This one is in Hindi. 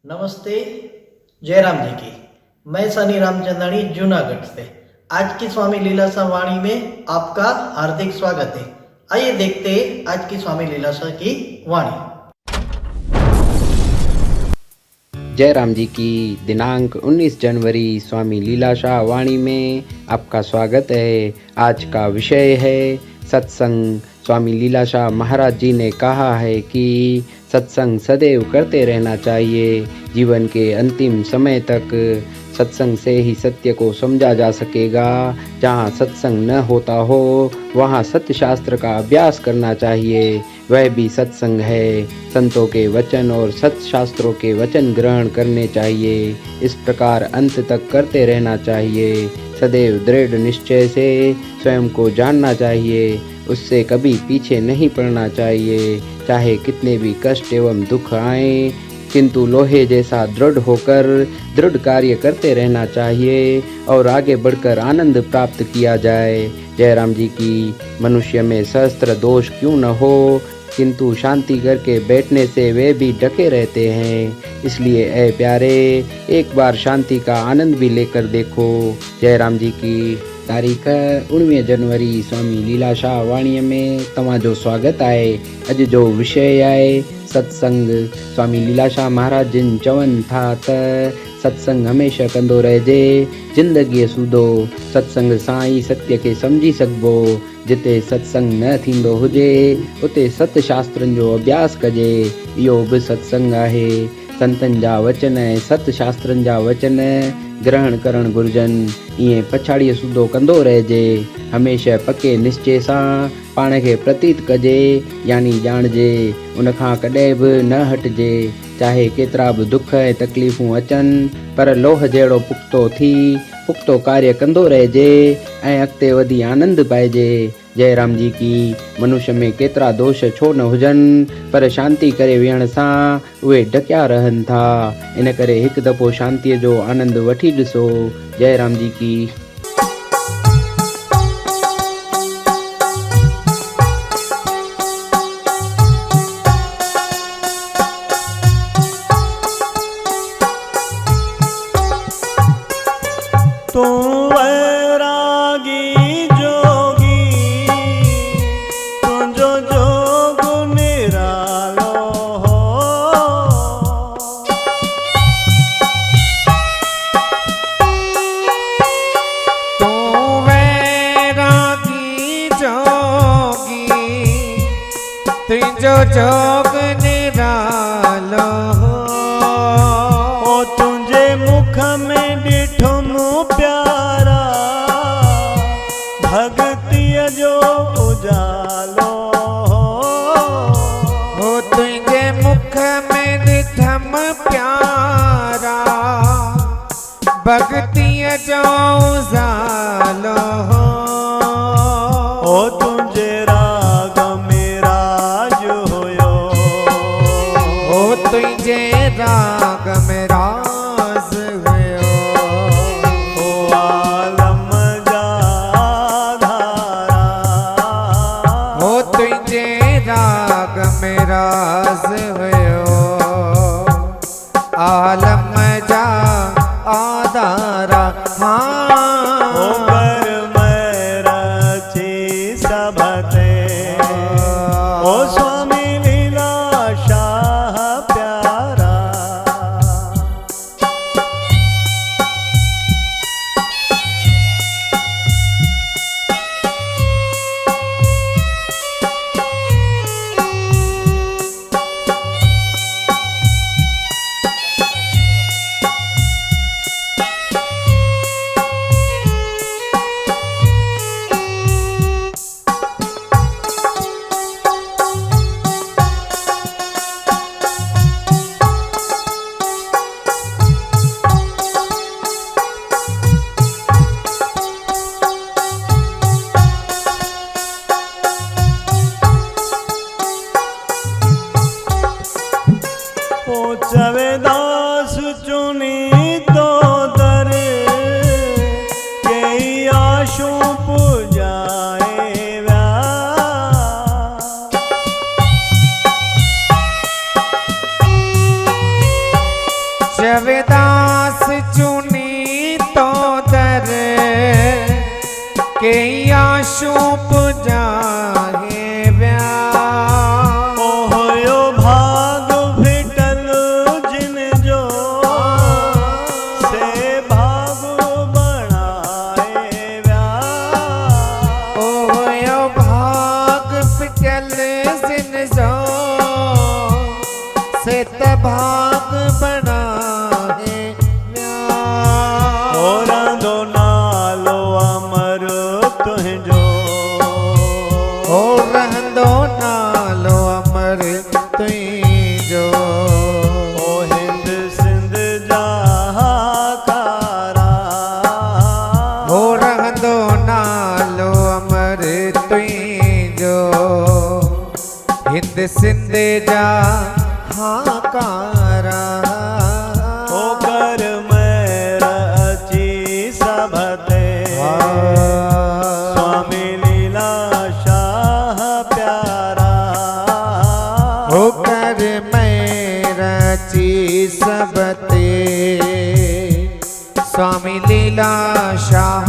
नमस्ते, जयराम जी की। मैं सनी रामचंदानी जूनागढ़ से। आज की स्वामी लीलाशाह वाणी में आपका हार्दिक स्वागत है। आइए देखते हैं आज की स्वामी लीलाशाह की वाणी। जयराम जी की दिनांक 19 जनवरी स्वामी लीलाशाह वाणी में आपका स्वागत है। आज का विषय है सत्संग। स्वामी लीलाशाह महाराज जी ने कहा है कि सत्संग सदैव करते रहना चाहिए। जीवन के अंतिम समय तक सत्संग से ही सत्य को समझा जा सकेगा। जहाँ सत्संग न होता हो वहाँ सत्य शास्त्र का अभ्यास करना चाहिए, वह भी सत्संग है। संतों के वचन और सत्य शास्त्रों के वचन ग्रहण करने चाहिए। इस प्रकार अंत तक करते रहना चाहिए। सदैव दृढ़ निश्चय से स्वयं को जानना चाहिए, उससे कभी पीछे नहीं पड़ना चाहिए। चाहे कितने भी कष्ट एवं दुख आए, किंतु लोहे जैसा दृढ़ होकर दृढ़ कार्य करते रहना चाहिए और आगे बढ़कर आनंद प्राप्त किया जाए। जयराम जी की मनुष्य में सहस्त्र दोष क्यों न हो, किंतु शांति करके बैठने से वे भी डके रहते हैं। इसलिए ऐ प्यारे, एक बार शांति का आनंद भी लेकर देखो। जयराम जी की। तारीख 19 जनवरी स्वामी लीलाशाह वाणी में तमाजो स्वागत आहे। अज जो विषय आहे सत्संग। स्वामी लीलाशाह महाराज जिन चवन था त सत्संग हमेशा कंदो रहजे। जिंदगी सूदो सत्संग सां ई सत्य के समझी सघबो। जिते सत्संग न थींदो हुजे उते सत्य शास्त्रनि जो अभ्यास कजे। इहो बि सत्संग आहे। संतनि जा वचन ऐं सत्य शास्त्रनि जा वचन ग्रहण करण घुर्जनि। ईअं पछाड़ीअ सूदो कंदो रहिजे। हमेशह पके निश्चय सां पाण खे प्रतीत कजे, यानी ॼाणजे। उनखां कॾहिं बि न हटिजे। चाहे केतिरा बि दुख ऐं तकलीफ़ूं अचनि, पर लोह जहिड़ो पुख़्तो थी पुख़्तो कार्य कंदो रहिजे ऐं अॻिते वधी आनंद पाइजे। जयराम जी की। मनुष्य में केतिरा दोष छो न हुजनि, पर शांति करे विहण सां उहे ढकिया रहनि था। इन करे हिकु दफ़ो शांतीअ जो आनंद वठी ॾिसो। जयराम जी की। तू वैरागी जोगी, तुझो जोग निरालो हो। तू वैरागी जोगी, तुझो जोग निरालो हो। ओ तुझे मुख में ॾिठुम प्यारा, भगतीअ जो उजालो हो। हो तुझे मुख में ॾिठम प्यारा, भक्तिअ जो उजालो हो। ओ तुझे राग में राज हुयो। हो तुझे राग में राज हुयो। ओ आलम जा धारा। हो तुझे राग में राज हुयो। आलम जा आधारा। ओ कर मैं रची सबते। ओ स्वामी लीलाशाह प्यारा। पोचवे दास चुनी तो दर, के आशु पुजाए व्या। जवेदास चुनी तो दर के आशु पुजाहे व्या ओहो भाग फिटल जिन जो से भाग बनाए व्या ओयो भाग फिटल जिन जो से भाग बनाए व्या और दो नालो अमर तुझो ओ रहंदो नालो अमर तुझो ओ हिंद सिंध जहाकारा ओ रहंदो नालो अमर तुझो हिंद सिंध जा हाकारा ओ कर मेरा अची सबते स्वामी लीला शाह प्यारा ओ कर मेरा ची सबते स्वामी लीला शाह